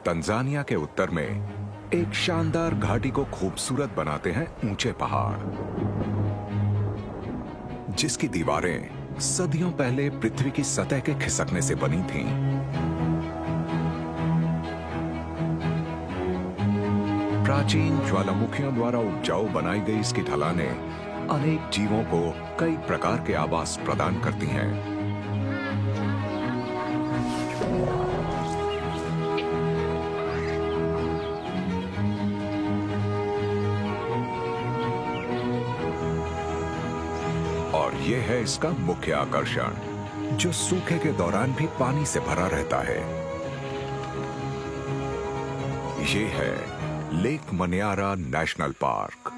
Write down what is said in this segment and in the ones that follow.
Tanzania के उत्तर में एक शानदार घाटी को खूबसूरत बनाते हैं ऊंचे पहाड़, जिसकी दीवारें सदियों पहले पृथ्वी की सतह के खिसकने से बनी थीं। प्राचीन ज्वालामुखियों द्वारा उपजाऊ बनाई गई इसकी ढलानें अनेक जीवों को कई प्रकार के आवास प्रदान करती हैं। और यह है इसका मुख्य आकर्षण, जो सूखे के दौरान भी पानी से भरा रहता है। ये है lake मन्यारा national park.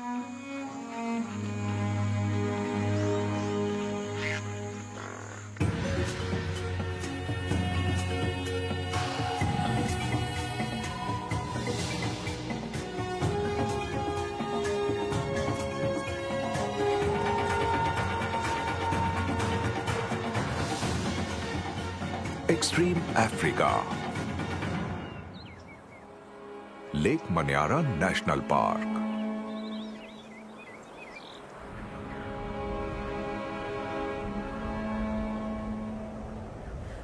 Extreme Africa, lake मन्यारा national park.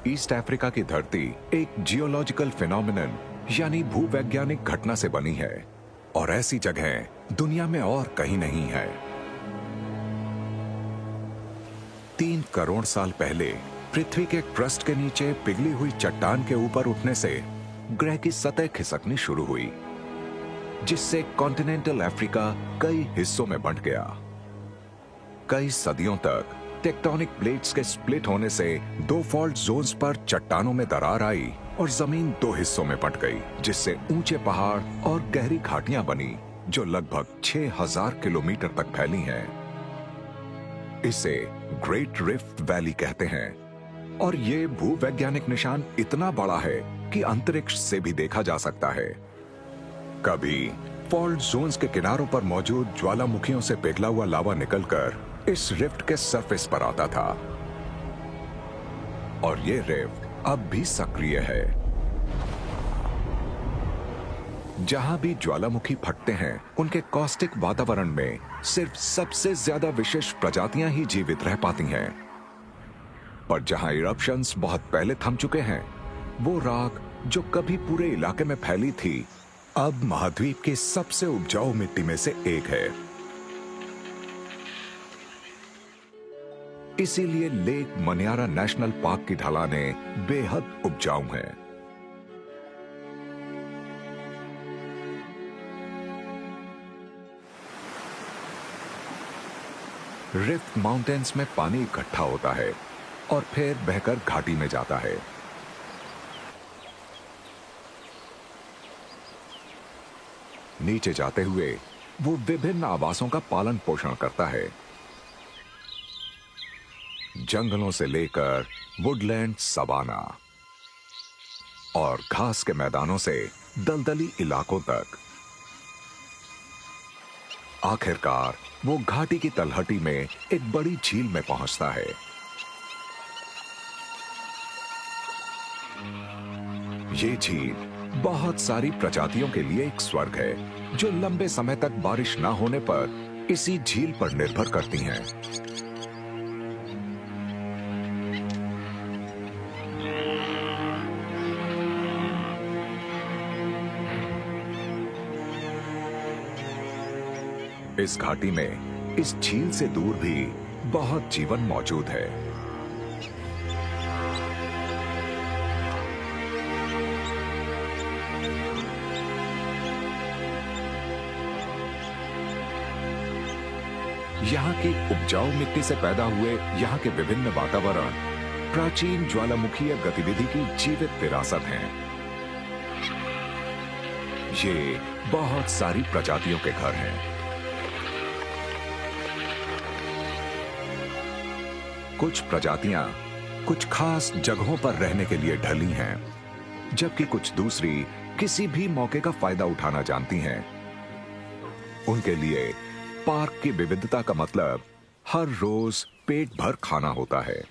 East Africa की धरती एक जियोलॉजिकल फिनोमिनन यानी भूवैज्ञानिक घटना से बनी है, और ऐसी जगह दुनिया में और कहीं नहीं है। 3 करोड़ साल पहले पृथ्वी के क्रस्ट के नीचे पिघली हुई चट्टान के ऊपर उठने से ग्रह की सतह खिसकनी शुरू हुई, जिससे कॉन्टिनेंटल अफ्रीका कई हिस्सों में बंट गया। कई सदियों तक टेक्टोनिक प्लेट्स के स्प्लिट होने से 2 फॉल्ट जोन्स पर चट्टानों में दरार आई और जमीन 2 हिस्सों में बंट गई, जिससे ऊंचे पहाड़ और गहरी घाटियां बनी, जो लगभग 6000 किलोमीटर तक फैली हैं। इसे ग्रेट रिफ्ट वैली कहते हैं, और ये भूवैज्ञानिक निशान इतना बड़ा है कि अंतरिक्ष से भी देखा जा सकता है। कभी फॉल्ट जोन्स के किनारों पर मौजूद ज्वालामुखियों से पिघला हुआ लावा निकलकर इस रिफ्ट के सरफेस पर आता था, और ये रिफ्ट अब भी सक्रिय है। जहां भी ज्वालामुखी फटते हैं, उनके कॉस्टिक वातावरण में सिर्फ सबसे ज्यादा विशेष प्रजातियां ही जीवित रह पाती हैं। पर जहां इरप्शंस बहुत पहले थम चुके हैं, वो राख जो कभी पूरे इलाके में फैली थी, अब महाद्वीप की सबसे उपजाऊ मिट्टी में से एक है। इसीलिए लेक मन्यारा नेशनल पार्क की ढलानें बेहद उपजाऊ हैं। रिफ्ट माउंटेन्स में पानी इकट्ठा होता है और फिर बहकर घाटी में जाता है। नीचे जाते हुए वो विभिन्न आवासों का पालन पोषण करता है, जंगलों से लेकर वुडलैंड, सवाना और घास के मैदानों से दलदली इलाकों तक। आखिरकार वो घाटी की तलहटी में एक बड़ी झील में पहुंचता है। ये झील बहुत सारी प्रजातियों के लिए एक स्वर्ग है, जो लंबे समय तक बारिश ना होने पर इसी झील पर निर्भर करती हैं। इस घाटी में इस झील से दूर भी बहुत जीवन मौजूद है। यहाँ की उपजाऊ मिट्टी से पैदा हुए यहाँ के विभिन्न वातावरण प्राचीन ज्वालामुखीय गतिविधि की जीवित विरासत हैं। ये बहुत सारी प्रजातियों के घर हैं। कुछ प्रजातियां कुछ खास जगहों पर रहने के लिए ढली हैं, जबकि कुछ दूसरी किसी भी मौके का फायदा उठाना जानती हैं। उनके लिए पार्क की विविधता का मतलब हर रोज पेट भर खाना होता है।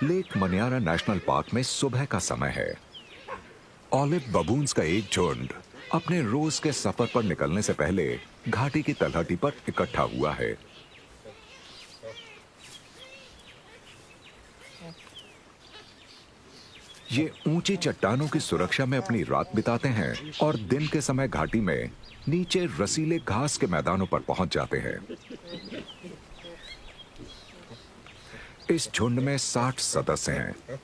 लेक मनियारा नेशनल पार्क में सुबह का समय है। ऑलिव बबून्स का एक झुंड अपने रोज के सफर पर निकलने से पहले घाटी की तलहटी पर इकट्ठा हुआ है। ये ऊंची चट्टानों की सुरक्षा में अपनी रात बिताते हैं और दिन के समय घाटी में नीचे रसीले घास के मैदानों पर पहुंच जाते हैं। इस झुंड में 60 सदस्य हैं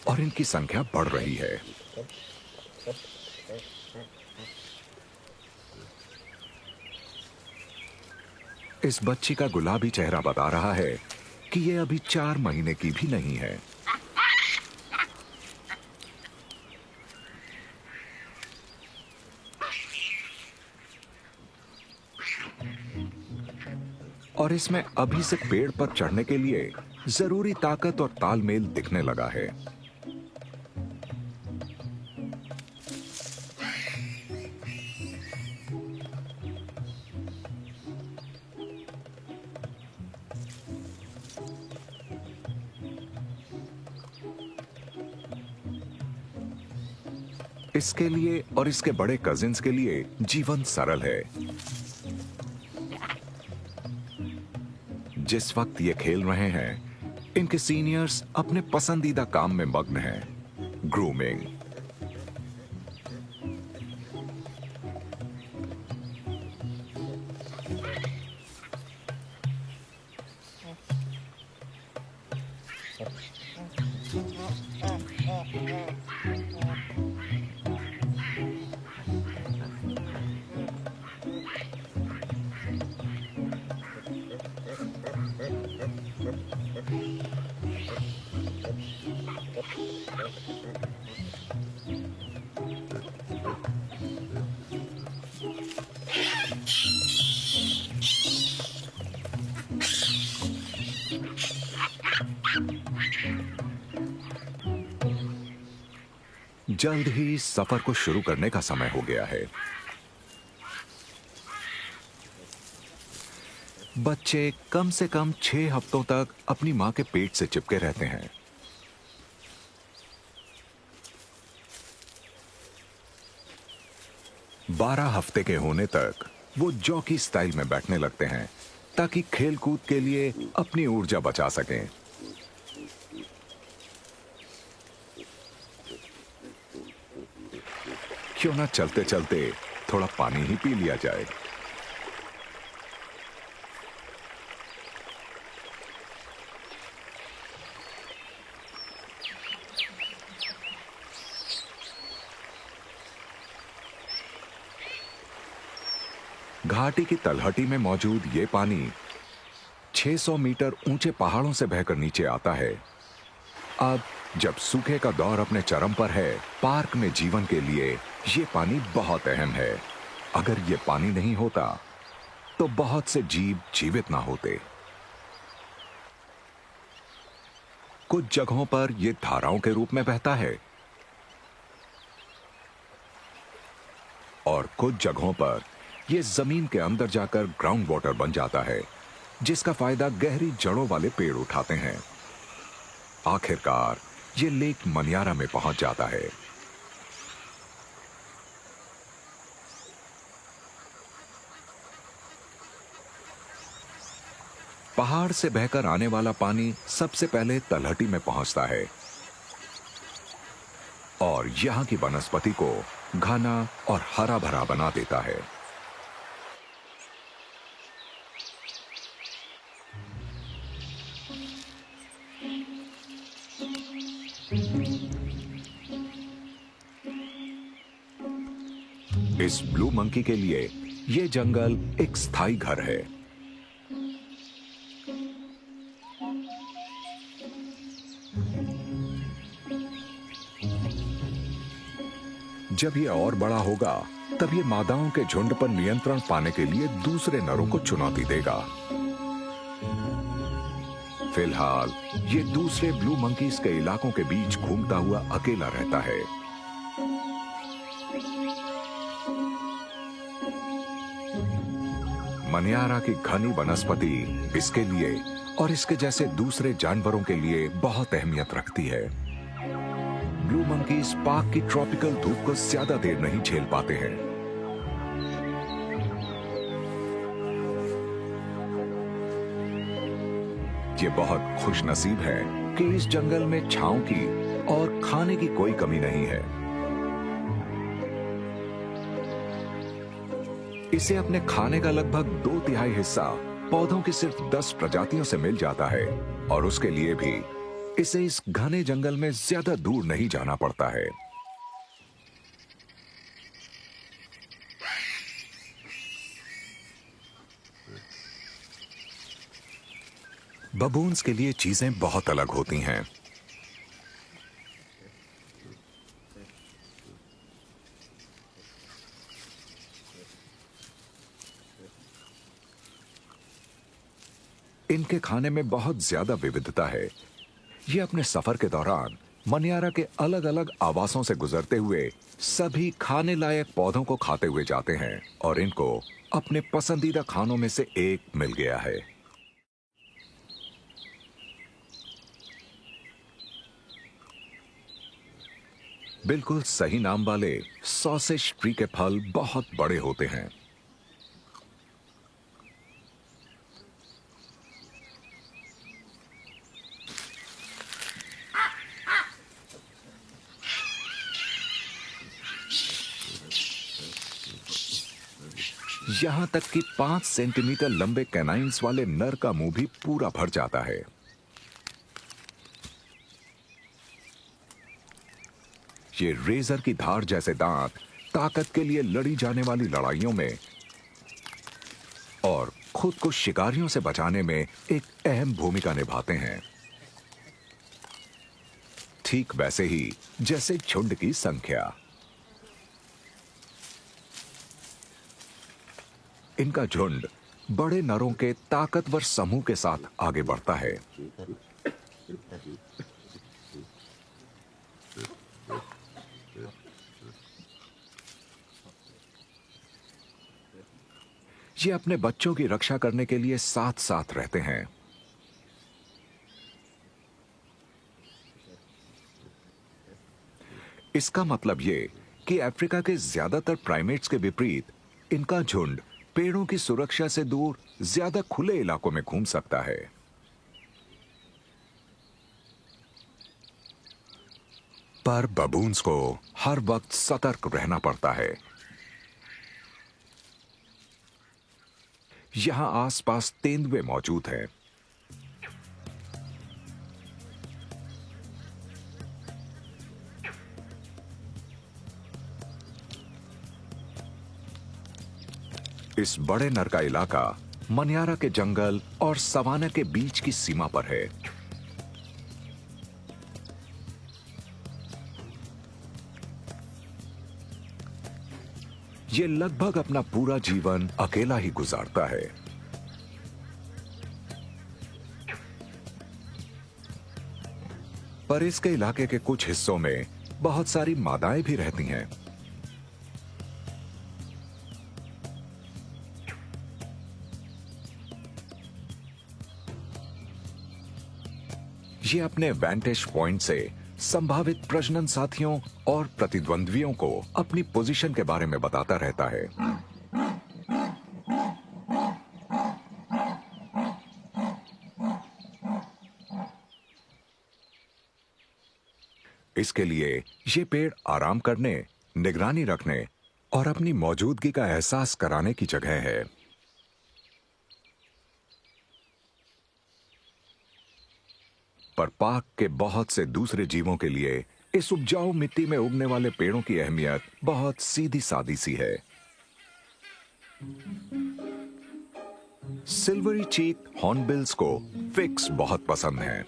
और इनकी संख्या बढ़ रही है। इस बच्ची का गुलाबी चेहरा बता रहा है कि ये अभी 4 महीने की भी नहीं है। और इसमें अभी से पेड़ पर चढ़ने के लिए जरूरी ताकत और तालमेल दिखने लगा है। इसके लिए और इसके बड़े कजिन्स के लिए जीवन सरल है। जिस वक्त ये खेल रहे हैं, इनके सीनियर्स अपने पसंदीदा काम में मग्न हैं, ग्रूमिंग। जल्द ही सफर को शुरू करने का समय हो गया है। बच्चे कम से कम 6 हफ्तों तक अपनी मां के पेट से चिपके रहते हैं। बारह हफ्ते के होने तक वो जॉकी स्टाइल में बैठने लगते हैं ताकि खेल कूद के लिए अपनी ऊर्जा बचा सकें। क्यों ना चलते चलते थोड़ा पानी ही पी लिया जाए। घाटी की तलहटी में मौजूद ये पानी 600 मीटर ऊंचे पहाड़ों से बहकर नीचे आता है। अब जब सूखे का दौर अपने चरम पर है, पार्क में जीवन के लिए ये पानी बहुत अहम है। अगर ये पानी नहीं होता तो बहुत से जीव जीवित ना होते। कुछ जगहों पर यह धाराओं के रूप में बहता है और कुछ जगहों पर यह जमीन के अंदर जाकर ग्राउंड वाटर बन जाता है, जिसका फायदा गहरी जड़ों वाले पेड़ उठाते हैं। आखिरकार ये लेक मनियारा में पहुंच जाता है। पहाड़ से बहकर आने वाला पानी सबसे पहले तलहटी में पहुंचता है और यहां की वनस्पति को घना और हरा भरा बना देता है। इस ब्लू मंकी के लिए यह जंगल एक स्थायी घर है। जब यह और बड़ा होगा, तब यह मादाओं के झुंड पर नियंत्रण पाने के लिए दूसरे नरों को चुनौती देगा। फिलहाल ये दूसरे ब्लू मंकीज के इलाकों के बीच घूमता हुआ अकेला रहता है। मनियारा की घनी वनस्पति इसके लिए और इसके जैसे दूसरे जानवरों के लिए बहुत अहमियत रखती है। ब्लू मंकीज पार्क की ट्रॉपिकल धूप को ज्यादा देर नहीं झेल पाते हैं। ये बहुत खुशनसीब है कि इस जंगल में छांव की और खाने की कोई कमी नहीं है। इसे अपने खाने का लगभग 2/3 हिस्सा पौधों की सिर्फ 10 प्रजातियों से मिल जाता है और उसके लिए भी इसे इस घने जंगल में ज्यादा दूर नहीं जाना पड़ता है। बबून्स के लिए चीजें बहुत अलग होती हैं। इनके खाने में बहुत ज्यादा विविधता है। ये अपने सफर के दौरान मनियारा के अलग अलग आवासों से गुजरते हुए सभी खाने लायक पौधों को खाते हुए जाते हैं और इनको अपने पसंदीदा खानों में से एक मिल गया है। बिल्कुल सही नाम वाले सॉसेज ट्री के फल बहुत बड़े होते हैं। यहां तक कि 5 सेंटीमीटर लंबे कैनाइन्स वाले नर का मुंह भी पूरा भर जाता है। ये रेजर की धार जैसे दांत ताकत के लिए लड़ी जाने वाली लड़ाइयों में और खुद को शिकारियों से बचाने में एक अहम भूमिका निभाते हैं, ठीक वैसे ही जैसे झुंड की संख्या। इनका झुंड बड़े नरों के ताकतवर समूह के साथ आगे बढ़ता है। ये अपने बच्चों की रक्षा करने के लिए साथ साथ रहते हैं। इसका मतलब ये कि अफ्रीका के ज्यादातर प्राइमेट्स के विपरीत इनका झुंड पेड़ों की सुरक्षा से दूर ज्यादा खुले इलाकों में घूम सकता है। पर बबून्स को हर वक्त सतर्क रहना पड़ता है। यहां आसपास तेंदुए मौजूद हैं। इस बड़े नर का इलाका मनियारा के जंगल और सवाना के बीच की सीमा पर है। ये लगभग अपना पूरा जीवन अकेला ही गुजारता है। पर इसके इलाके के कुछ हिस्सों में बहुत सारी मादाएं भी रहती हैं। ये अपने वैंटेज पॉइंट से संभावित प्रजनन साथियों और प्रतिद्वंद्वियों को अपनी पोजीशन के बारे में बताता रहता है। इसके लिए ये पेड़ आराम करने, निगरानी रखने और अपनी मौजूदगी का एहसास कराने की जगह है। पर पार्क के बहुत से दूसरे जीवों के लिए इस उपजाऊ मिट्टी में उगने वाले पेड़ों की अहमियत बहुत सीधी सादी सी है। सिल्वरी चीक हॉर्नबिल्स को फिक्स बहुत पसंद है।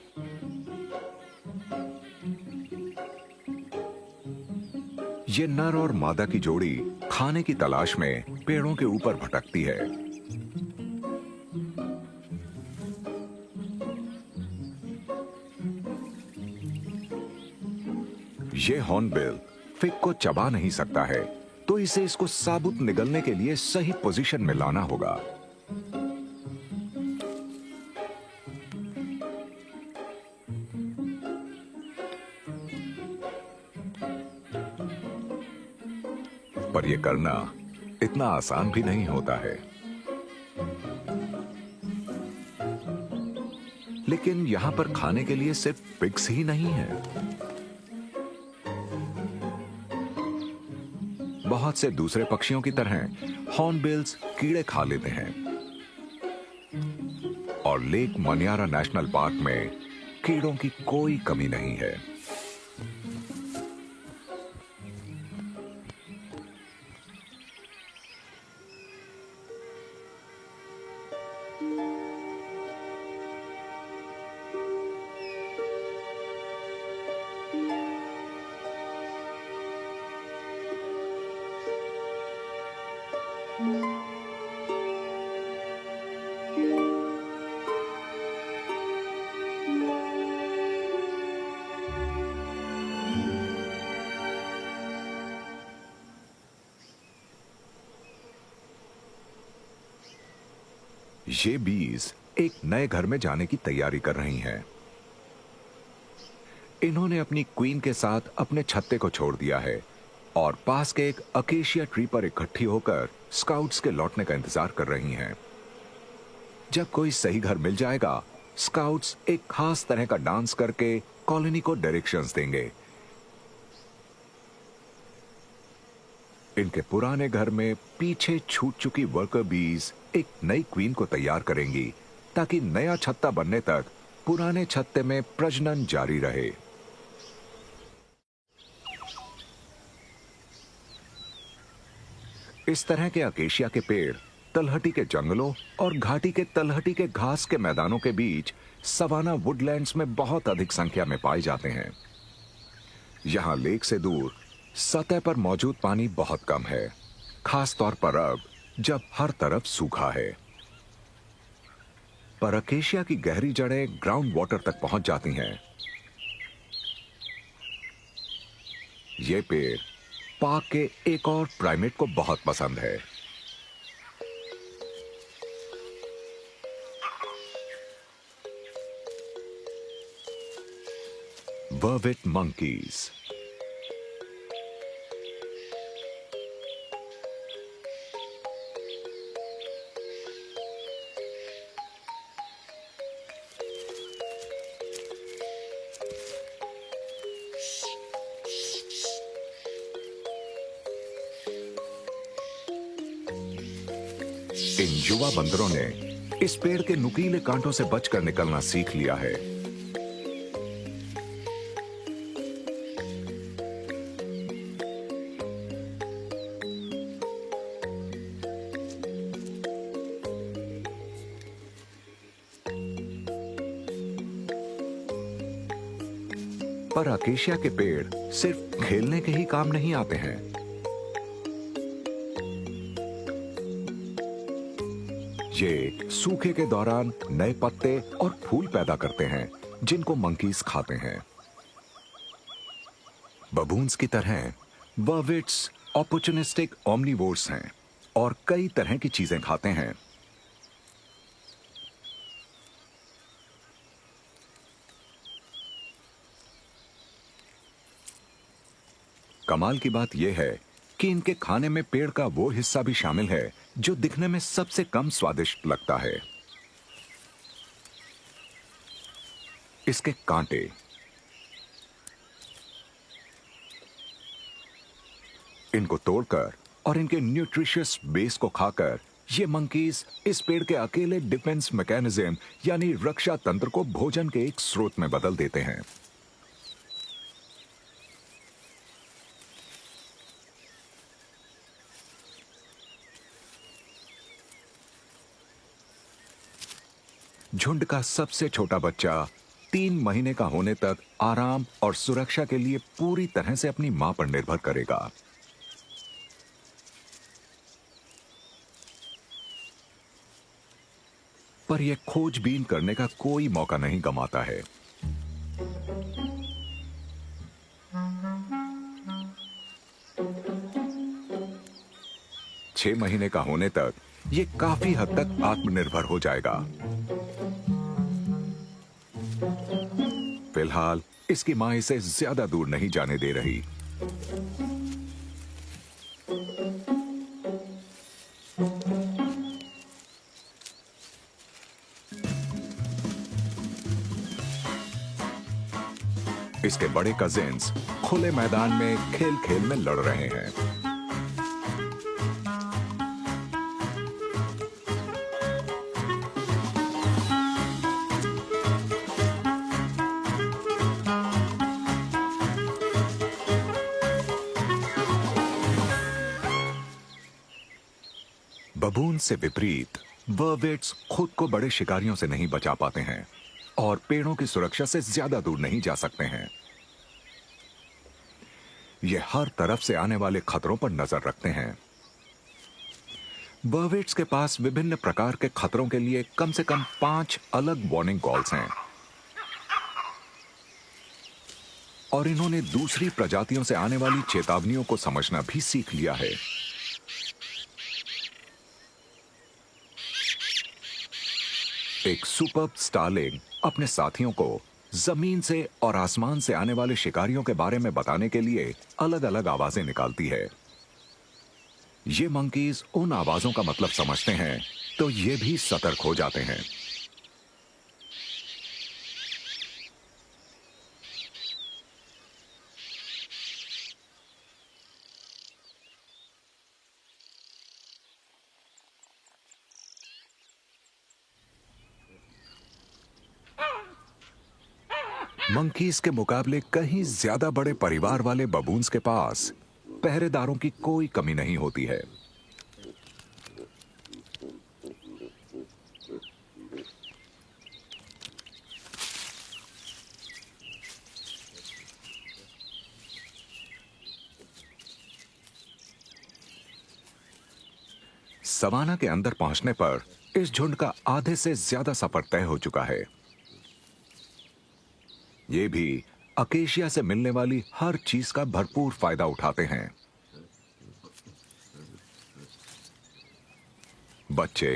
ये नर और मादा की जोड़ी खाने की तलाश में पेड़ों के ऊपर भटकती है। ये हॉर्नबिल फिग को चबा नहीं सकता है, तो इसे इसको साबुत निगलने के लिए सही पोजीशन में लाना होगा। पर यह करना इतना आसान भी नहीं होता है। लेकिन यहां पर खाने के लिए सिर्फ पिग्स ही नहीं है। बहुत से दूसरे पक्षियों की तरह हॉर्नबिल्स कीड़े खा लेते हैं। और लेक मनियारा नेशनल पार्क में कीड़ों की कोई कमी नहीं है। ये बीज एक नए घर में जाने की तैयारी कर रही हैं। इन्होंने अपनी क्वीन के साथ अपने छत्ते को छोड़ दिया है और पास के एक अकेशिया ट्री पर इकट्ठी होकर स्काउट्स के लौटने का इंतजार कर रही हैं। जब कोई सही घर मिल जाएगा, स्काउट्स एक खास तरह का डांस करके कॉलोनी को डायरेक्शंस देंगे। इनके पुराने घर में पीछे छूट चुकी वर्कर बीज एक नई क्वीन को तैयार करेंगी ताकि नया छत्ता बनने तक पुराने छत्ते में प्रजनन जारी रहे। इस तरह के अकेशिया के पेड़ तलहटी के जंगलों और घाटी के तलहटी के घास के मैदानों के बीच सवाना वुडलैंड्स में बहुत अधिक संख्या में पाए जाते हैं। यहां लेक से दूर सतह पर मौजूद पानी बहुत कम है, खास तौर पर अब जब हर तरफ सूखा है। पर अकेशिया की गहरी जड़ें ग्राउंड वाटर तक पहुंच जाती हैं। ये पेड़ पार्क के एक और प्राइमेट को बहुत पसंद है। वर्विट मंकीज। इन युवा बंदरों ने इस पेड़ के नुकीले कांटों से बचकर निकलना सीख लिया है। पर अकेशिया के पेड़ सिर्फ खेलने के ही काम नहीं आते हैं। ये सूखे के दौरान नए पत्ते और फूल पैदा करते हैं जिनको मंकीज खाते हैं। बबून्स की तरह वर्विट्स ऑपर्चुनिस्टिक ओमनिवोर्स हैं और कई तरह की चीजें खाते हैं। कमाल की बात यह है कि इनके खाने में पेड़ का वो हिस्सा भी शामिल है जो दिखने में सबसे कम स्वादिष्ट लगता है, इसके कांटे। इनको तोड़कर और इनके न्यूट्रिशियस बेस को खाकर ये मंकीज इस पेड़ के अकेले डिफेंस मैकेनिज्म यानी रक्षा तंत्र को भोजन के एक स्रोत में बदल देते हैं। झुंड का सबसे छोटा बच्चा 3 महीने का होने तक आराम और सुरक्षा के लिए पूरी तरह से अपनी मां पर निर्भर करेगा। पर यह खोजबीन करने का कोई मौका नहीं गंवाता है। छह महीने का होने तक यह काफी हद तक आत्मनिर्भर हो जाएगा। फिलहाल इसकी मां इसे ज्यादा दूर नहीं जाने दे रही। इसके बड़े कजिन्स खुले मैदान में खेल खेल में लड़ रहे हैं। बबून से विपरीत वर्वेट्स खुद को बड़े शिकारियों से नहीं बचा पाते हैं और पेड़ों की सुरक्षा से ज्यादा दूर नहीं जा सकते हैं। ये हर तरफ से आने वाले खतरों पर नजर रखते हैं। वर्वेट्स के पास विभिन्न प्रकार के खतरों के लिए कम से कम 5 अलग वार्निंग कॉल्स हैं और इन्होंने दूसरी प्रजातियों से आने वाली चेतावनियों को समझना भी सीख लिया है। एक सुपर्ब स्टारलिंग अपने साथियों को जमीन से और आसमान से आने वाले शिकारियों के बारे में बताने के लिए अलग अलग आवाजें निकालती है। ये मंकीज उन आवाजों का मतलब समझते हैं तो ये भी सतर्क हो जाते हैं। मंकीज के मुकाबले कहीं ज्यादा बड़े परिवार वाले बबून्स के पास पहरेदारों की कोई कमी नहीं होती है। सवाना के अंदर पहुंचने पर इस झुंड का आधे से ज्यादा सफर तय हो चुका है। ये भी अकेशिया से मिलने वाली हर चीज का भरपूर फायदा उठाते हैं। बच्चे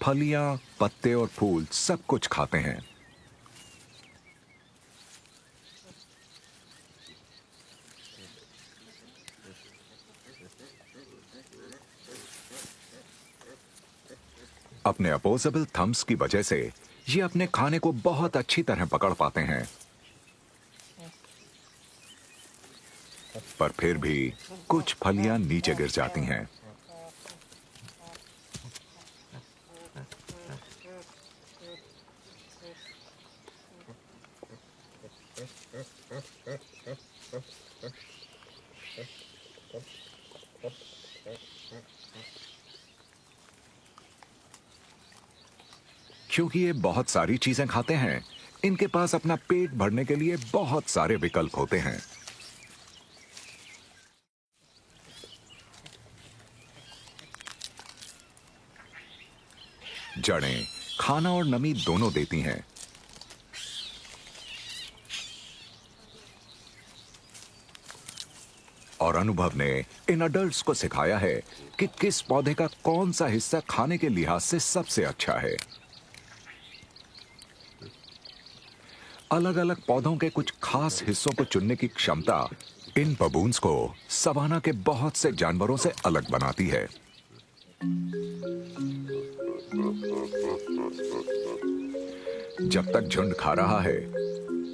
फलियां, पत्ते और फूल सब कुछ खाते हैं। अपने अपोजेबल थम्स की वजह से ये अपने खाने को बहुत अच्छी तरह पकड़ पाते हैं, पर फिर भी कुछ फलियां नीचे गिर जाती हैं। क्योंकि ये बहुत सारी चीजें खाते हैं, इनके पास अपना पेट भरने के लिए बहुत सारे विकल्प होते हैं। जड़ें खाना और नमी दोनों देती हैं। और अनुभव ने इन अडल्ट्स को सिखाया है कि किस पौधे का कौन सा हिस्सा खाने के लिहाज से सबसे अच्छा है। अलग अलग पौधों के कुछ खास हिस्सों को चुनने की क्षमता इन बबून्स को सवाना के बहुत से जानवरों से अलग बनाती है। जब तक झुंड खा रहा है,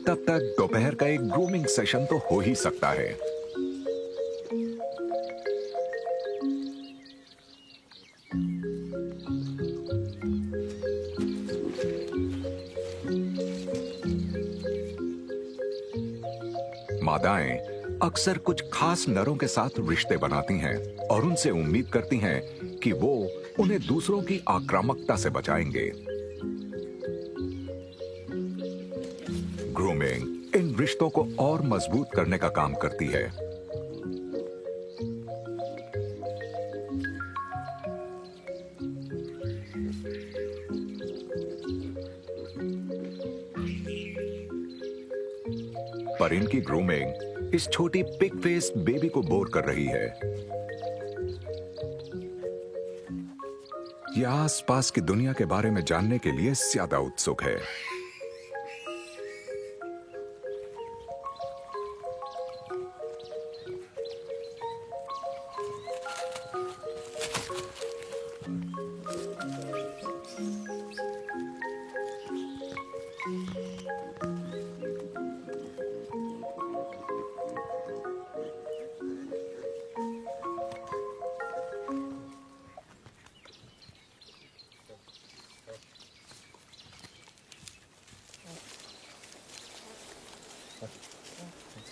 तब तक दोपहर का एक ग्रूमिंग सेशन तो हो ही सकता है। मादाएं अक्सर कुछ खास नरों के साथ रिश्ते बनाती हैं और उनसे उम्मीद करती हैं कि वो उन्हें दूसरों की आक्रामकता से बचाएंगे। ग्रूमिंग इन रिश्तों को और मजबूत करने का काम करती है। पर इनकी ग्रूमिंग इस छोटी पिग फेस्ड बेबी को बोर कर रही है। यह आसपास की दुनिया के बारे में जानने के लिए ज्यादा उत्सुक है।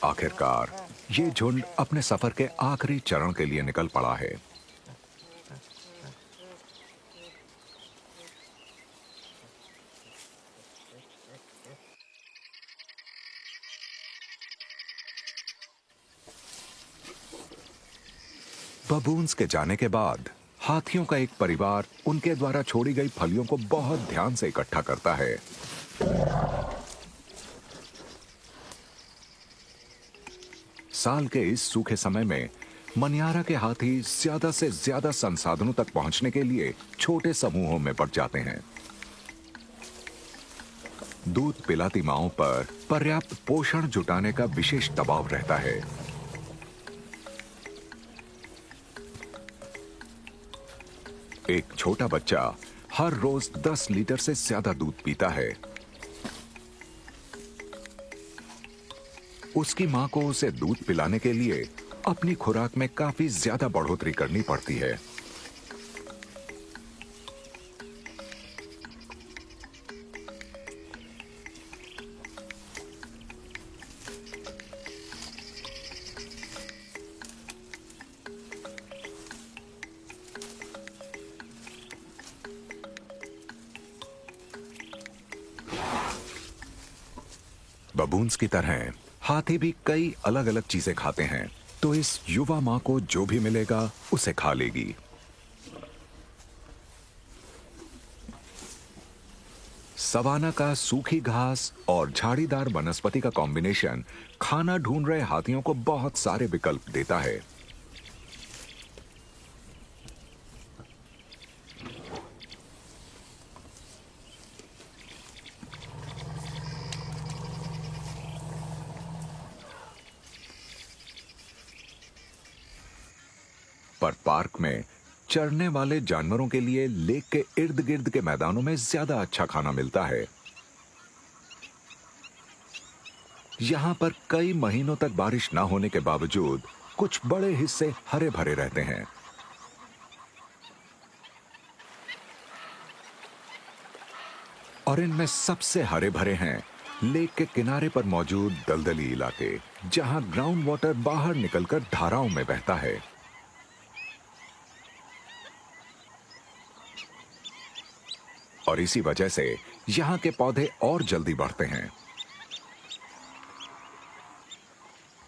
आखिरकार ये झुंड अपने सफर के आखिरी चरण के लिए निकल पड़ा है। बबून्स के जाने के बाद हाथियों का एक परिवार उनके द्वारा छोड़ी गई फलियों को बहुत ध्यान से इकट्ठा करता है। साल के इस सूखे समय में मनियारा के हाथी ज्यादा से ज्यादा संसाधनों तक पहुंचने के लिए छोटे समूहों में बट जाते हैं। दूध पिलाती मांओं पर पर्याप्त पोषण जुटाने का विशेष दबाव रहता है। एक छोटा बच्चा हर रोज 10 लीटर से ज्यादा दूध पीता है। उसकी मां को उसे दूध पिलाने के लिए अपनी खुराक में काफी ज्यादा बढ़ोतरी करनी पड़ती है। बबून्स की तरह हाथी भी कई अलग अलग चीजें खाते हैं, तो इस युवा मां को जो भी मिलेगा उसे खा लेगी। सवाना का सूखी घास और झाड़ीदार वनस्पति का कॉम्बिनेशन खाना ढूंढ रहे हाथियों को बहुत सारे विकल्प देता है। पर पार्क में चरने वाले जानवरों के लिए लेक के इर्द गिर्द के मैदानों में ज्यादा अच्छा खाना मिलता है। यहां पर कई महीनों तक बारिश न होने के बावजूद कुछ बड़े हिस्से हरे भरे रहते हैं। और इनमें सबसे हरे भरे हैं लेक के किनारे पर मौजूद दलदली इलाके, जहां ग्राउंड वाटर बाहर निकलकर धाराओं में बहता है। और इसी वजह से यहां के पौधे और जल्दी बढ़ते हैं।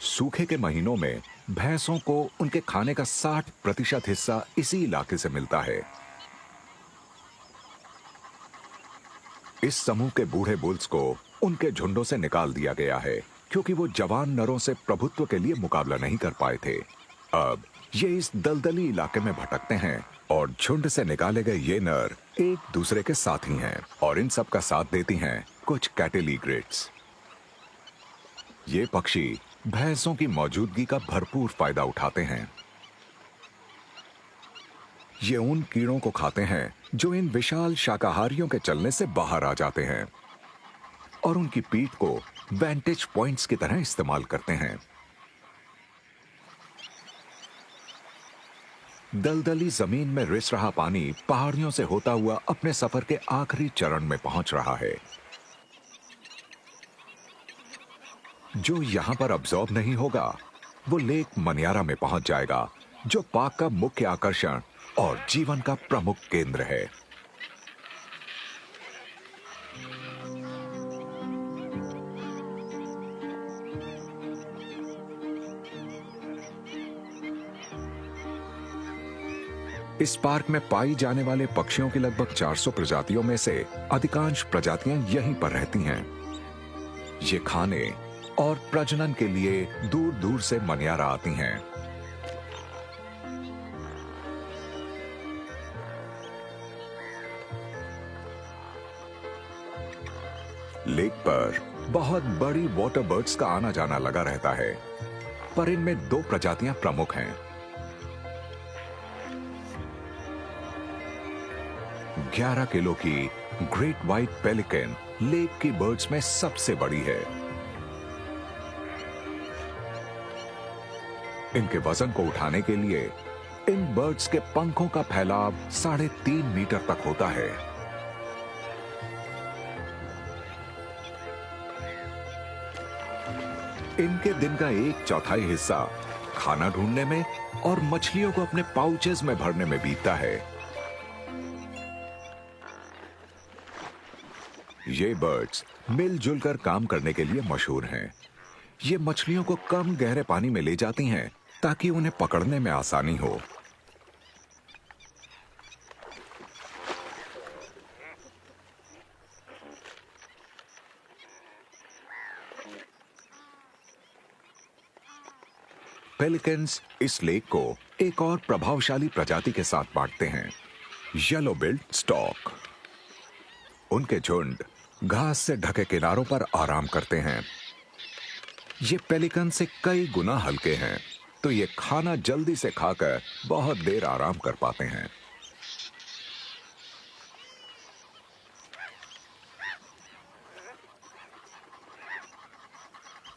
सूखे के महीनों में भैंसों को उनके खाने का 60% हिस्सा इसी इलाके से मिलता है। इस समूह के बूढ़े बुल्स को उनके झुंडों से निकाल दिया गया है, क्योंकि वो जवान नरों से प्रभुत्व के लिए मुकाबला नहीं कर पाए थे। अब ये इस दलदली इलाके में भटकते हैं और झुंड से निकाले गए ये नर एक दूसरे के साथी हैं और इन सब का साथ देती हैं कुछ कैटल ईग्रेट्स। ये पक्षी भैंसों की मौजूदगी का भरपूर फायदा उठाते हैं। ये उन कीड़ों को खाते हैं जो इन विशाल शाकाहारियों के चलने से बाहर आ जाते हैं और उनकी पीठ को वेंटेज पॉइंट्स की तरह इस्तेमाल करते हैं। दलदली जमीन में रिस रहा पानी पहाड़ियों से होता हुआ अपने सफर के आखिरी चरण में पहुंच रहा है। जो यहां पर अब्सॉर्ब नहीं होगा वो लेक मनियारा में पहुंच जाएगा, जो पार्क का मुख्य आकर्षण और जीवन का प्रमुख केंद्र है। इस पार्क में पाई जाने वाले पक्षियों की लगभग 400 प्रजातियों में से अधिकांश प्रजातियां यहीं पर रहती हैं। ये खाने और प्रजनन के लिए दूर दूर से मनियारा आती हैं। लेक पर बहुत बड़ी वाटर बर्ड्स का आना जाना लगा रहता है, पर इनमें 2 प्रजातियां प्रमुख हैं। 11 किलो की ग्रेट व्हाइट पेलिकन लेक की बर्ड्स में सबसे बड़ी है। इनके वजन को उठाने के लिए इन बर्ड्स के पंखों का फैलाव 3.5 मीटर तक होता है। इनके दिन का एक चौथाई हिस्सा खाना ढूंढने में और मछलियों को अपने पाउचेज में भरने में बीतता है। ये बर्ड्स मिलजुल कर काम करने के लिए मशहूर हैं। ये मछलियों को कम गहरे पानी में ले जाती हैं ताकि उन्हें पकड़ने में आसानी हो। पेलिकन्स इस लेक को एक और प्रभावशाली प्रजाति के साथ बांटते हैं, येलो बिल्ड स्टॉक। उनके झुंड घास से ढके किनारों पर आराम करते हैं। ये पेलिकन से कई गुना हल्के हैं, तो ये खाना जल्दी से खाकर बहुत देर आराम कर पाते हैं।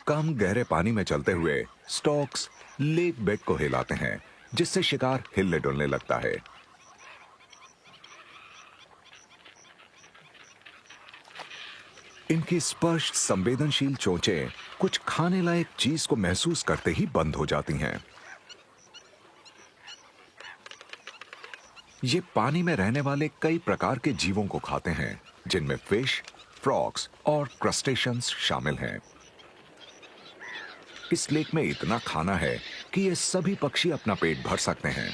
कम गहरे पानी में चलते हुए स्टॉक्स लेक बेड को हिलाते हैं, जिससे शिकार हिलने डुलने लगता है। इनकी स्पर्श संवेदनशील चोंचें कुछ खाने लायक चीज को महसूस करते ही बंद हो जाती हैं। ये पानी में रहने वाले कई प्रकार के जीवों को खाते हैं, जिनमें फिश, फ्रॉग्स और क्रस्टेशियंस शामिल हैं। इस लेक में इतना खाना है कि ये सभी पक्षी अपना पेट भर सकते हैं।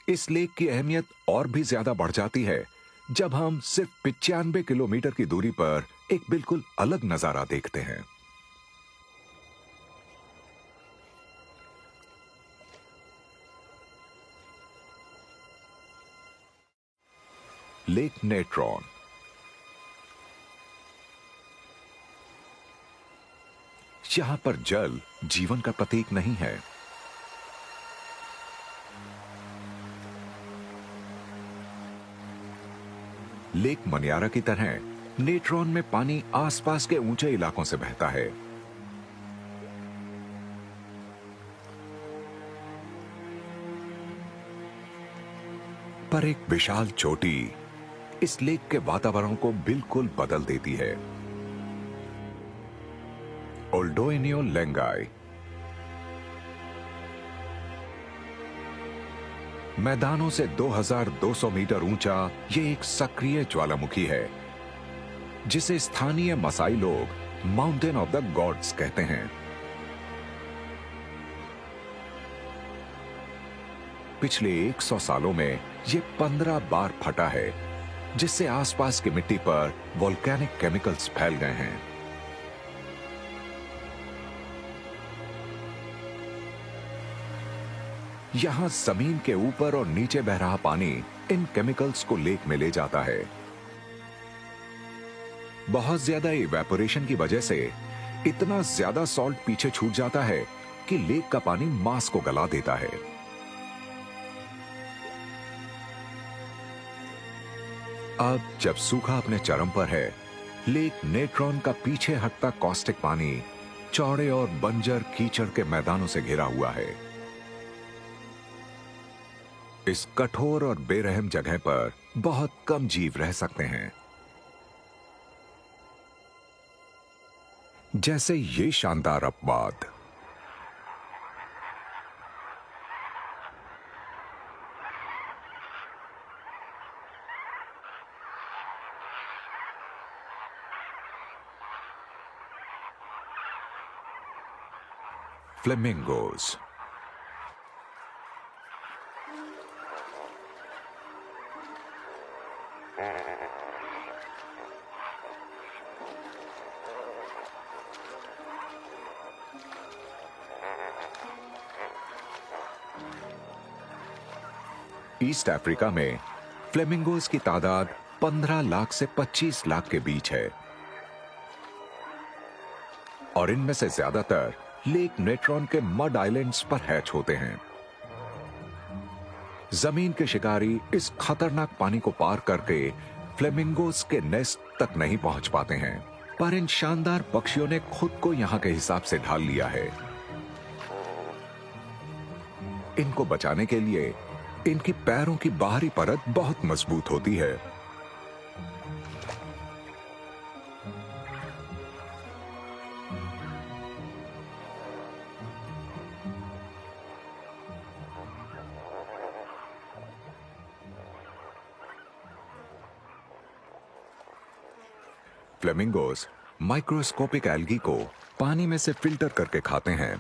इस लेक की अहमियत और भी ज्यादा बढ़ जाती है जब हम सिर्फ 95 किलोमीटर की दूरी पर एक बिल्कुल अलग नजारा देखते हैं। Lake Natron. यहां पर जल जीवन का प्रतीक नहीं है। लेक मनियारा की तरह नेट्रॉन में पानी आसपास के ऊंचे इलाकों से बहता है। पर एक विशाल चोटी इस लेक के वातावरण को बिल्कुल बदल देती है। ओल्डोइनियो लेंगाई। मैदानों से 2200 मीटर ऊंचा ये एक सक्रिय ज्वालामुखी है, जिसे स्थानीय मसाई लोग माउंटेन ऑफ द गॉड्स कहते हैं। पिछले 100 सालों में ये 15 बार फटा है, जिससे आसपास की मिट्टी पर वोल्केनिक केमिकल्स फैल गए हैं। यहां जमीन के ऊपर और नीचे बह रहा पानी इन केमिकल्स को लेक में ले जाता है। बहुत ज्यादा इवेपोरेशन की वजह से इतना ज्यादा सॉल्ट पीछे छूट जाता है कि लेक का पानी मांस को गला देता है। अब जब सूखा अपने चरम पर है, लेक नेट्रॉन का पीछे हटता कॉस्टिक पानी चौड़े और बंजर कीचड़ के मैदानों से घिरा हुआ है। इस कठोर और बेरहम जगह पर बहुत कम जीव रह सकते हैं, जैसे ये शानदार अपवाद। फ्लेमिंगोज। ईस्ट अफ्रीका में फ्लेमिंगोज की तादाद 15 लाख से 25 लाख के बीच है, और इनमें से ज्यादातर लेक नेट्रॉन के मड आइलैंड्स पर हैच होते हैं। जमीन के शिकारी इस खतरनाक पानी को पार करके फ्लेमिंगोज के नेस्ट तक नहीं पहुंच पाते हैं, पर इन शानदार पक्षियों ने खुद को यहां के हिसाब से ढाल लिया है। इनको बचाने के लिए इनकी पैरों की बाहरी परत बहुत मजबूत होती है। फ्लेमिंगोस माइक्रोस्कोपिक एल्गी को पानी में से फिल्टर करके खाते हैं।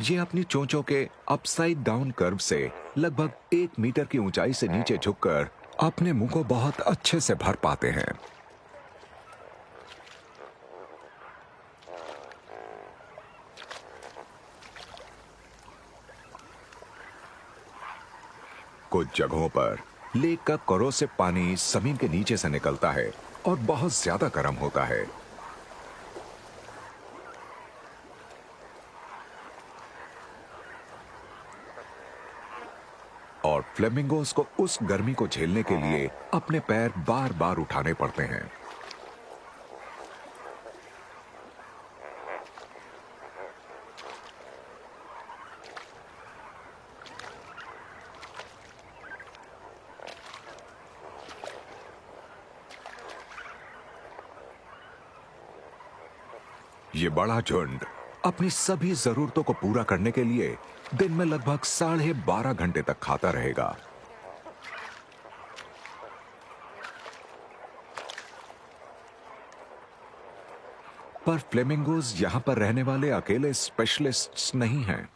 ये अपनी चोंचों के अपसाइड डाउन कर्व से लगभग 1 मीटर की ऊंचाई से नीचे झुककर अपने मुंह को बहुत अच्छे से भर पाते हैं। कुछ जगहों पर लेक का कोरोसिव पानी जमीन के नीचे से निकलता है और बहुत ज्यादा गर्म होता है। और फ्लेमिंगोस को उस गर्मी को झेलने के लिए अपने पैर बार बार उठाने पड़ते हैं। ये बड़ा झुंड अपनी सभी जरूरतों को पूरा करने के लिए दिन में लगभग 12.5 घंटे तक खाता रहेगा। पर फ्लेमिंगोज यहां पर रहने वाले अकेले स्पेशलिस्ट्स नहीं हैं।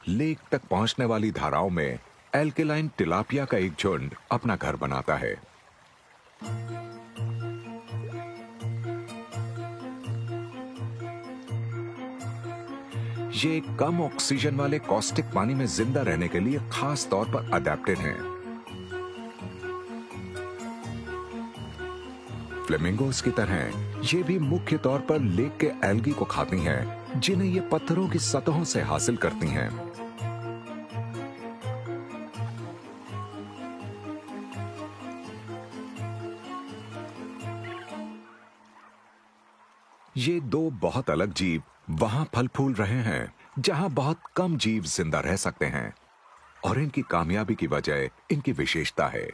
लेक तक पहुंचने वाली धाराओं में एल्केलाइन टिलापिया का एक झुंड अपना घर बनाता है। ये कम ऑक्सीजन वाले कॉस्टिक पानी में जिंदा रहने के लिए खास तौर पर अडेप्टेड हैं। फ्लेमिंगोस की तरह ये भी मुख्य तौर पर लेक के एल्गी को खाती हैं, जिन्हें ये पत्थरों की सतहों से हासिल करती हैं। ये दो बहुत अलग जीव वहां फल फूल रहे हैं जहां बहुत कम जीव जिंदा रह सकते हैं, और इनकी कामयाबी की वजह इनकी विशेषता है।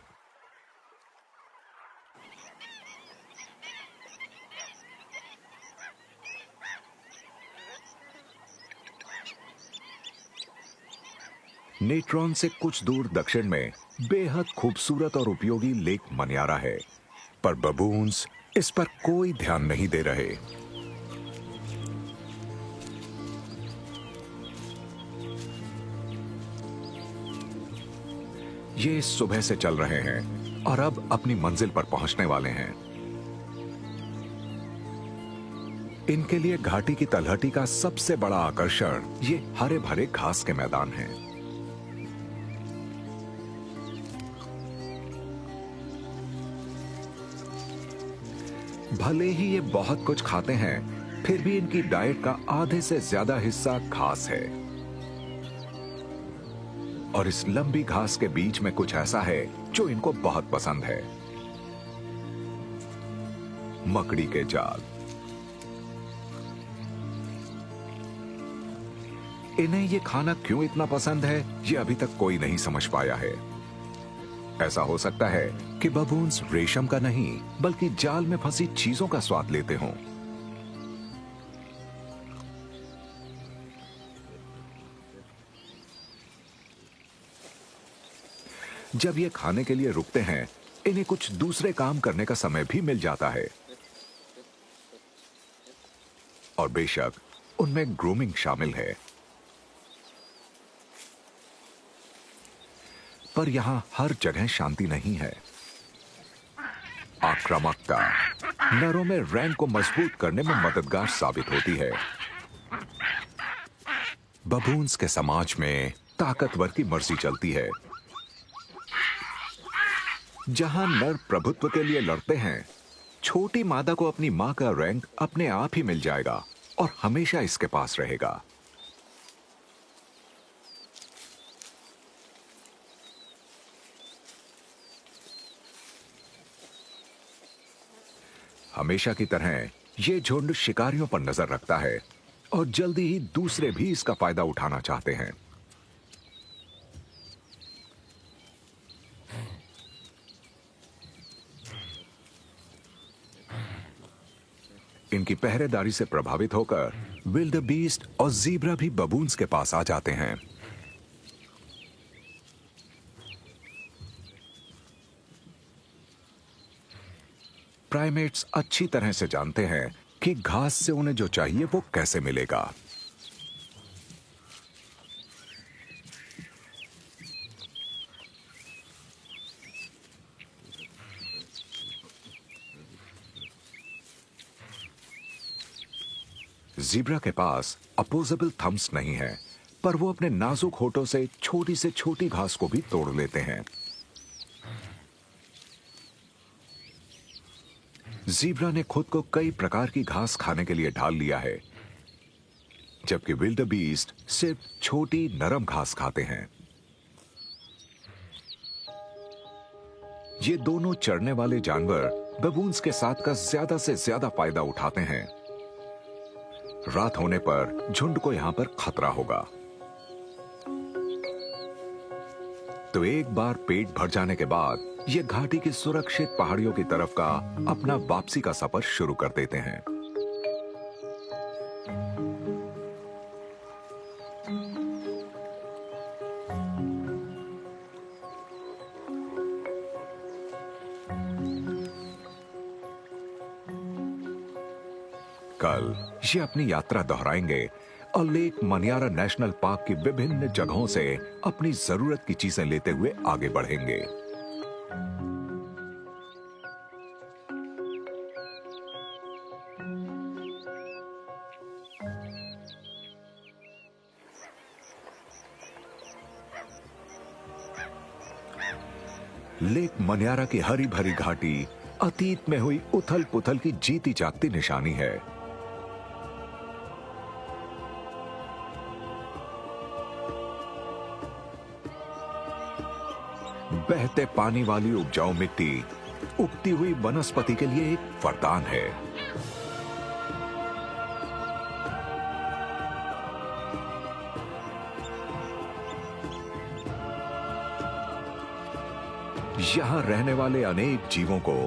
नेट्रॉन से कुछ दूर दक्षिण में बेहद खूबसूरत और उपयोगी लेक मनियारा है, पर बबून्स इस पर कोई ध्यान नहीं दे रहे। ये सुबह से चल रहे हैं और अब अपनी मंजिल पर पहुंचने वाले हैं। इनके लिए घाटी की तलहटी का सबसे बड़ा आकर्षण ये हरे भरे घास के मैदान हैं। भले ही ये बहुत कुछ खाते हैं, फिर भी इनकी डाइट का आधे से ज्यादा हिस्सा घास है। और इस लंबी घास के बीच में कुछ ऐसा है जो इनको बहुत पसंद है, मकड़ी के जाल। इन्हें ये खाना क्यों इतना पसंद है, ये अभी तक कोई नहीं समझ पाया है। ऐसा हो सकता है कि बबून्स रेशम का नहीं बल्कि जाल में फंसी चीजों का स्वाद लेते हों। जब ये खाने के लिए रुकते हैं, इन्हें कुछ दूसरे काम करने का समय भी मिल जाता है, और बेशक उनमें ग्रूमिंग शामिल है। पर यहां हर जगह शांति नहीं है। आक्रामकता नरों में रैंक को मजबूत करने में मददगार साबित होती है। बबून्स के समाज में ताकतवर की मर्जी चलती है। जहां नर प्रभुत्व के लिए लड़ते हैं, छोटी मादा को अपनी मां का रैंक अपने आप ही मिल जाएगा और हमेशा इसके पास रहेगा। हमेशा की तरह ये झुंड शिकारियों पर नजर रखता है और जल्दी ही दूसरे भी इसका फायदा उठाना चाहते हैं। इनकी पहरेदारी से प्रभावित होकर विल्डबीस्ट और ज़ीब्रा भी बबून्स के पास आ जाते हैं। प्राइमेट्स अच्छी तरह से जानते हैं कि घास से उन्हें जो चाहिए वो कैसे मिलेगा। ज़ीब्रा के पास अपोजेबल थम्स नहीं है, पर वो अपने नाजुक होठों से छोटी घास को भी तोड़ लेते हैं। ज़ीब्रा ने खुद को कई प्रकार की घास खाने के लिए ढाल लिया है, जबकि विल्डेबीस्ट सिर्फ छोटी नरम घास खाते हैं। ये दोनों चरने वाले जानवर बबून्स के साथ का ज्यादा से ज्यादा फायदा उठाते हैं। रात होने पर झुंड को यहां पर खतरा होगा, तो एक बार पेट भर जाने के बाद ये घाटी की सुरक्षित पहाड़ियों की तरफ का अपना वापसी का सफर शुरू कर देते हैं। कल ये अपनी यात्रा दोहराएंगे और लेक मनियारा नेशनल पार्क की विभिन्न जगहों से अपनी जरूरत की चीजें लेते हुए आगे बढ़ेंगे। लेक मनियारा की हरी भरी घाटी अतीत में हुई उथल पुथल की जीती जागती निशानी है। बहते पानी वाली उपजाऊ मिट्टी उगती हुई वनस्पति के लिए एक वरदान है। यहां रहने वाले अनेक जीवों को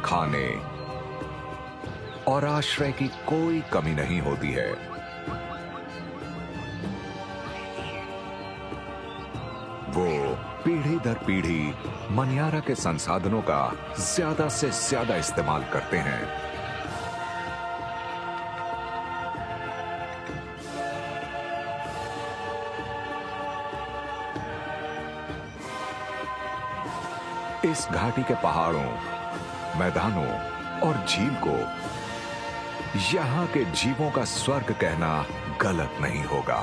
खाने और आश्रय की कोई कमी नहीं होती है। वो पीढ़ी दर पीढ़ी मनियारा के संसाधनों का ज्यादा से ज्यादा इस्तेमाल करते हैं। इस घाटी के पहाड़ों, मैदानों और झील को यहां के जीवों का स्वर्ग कहना गलत नहीं होगा।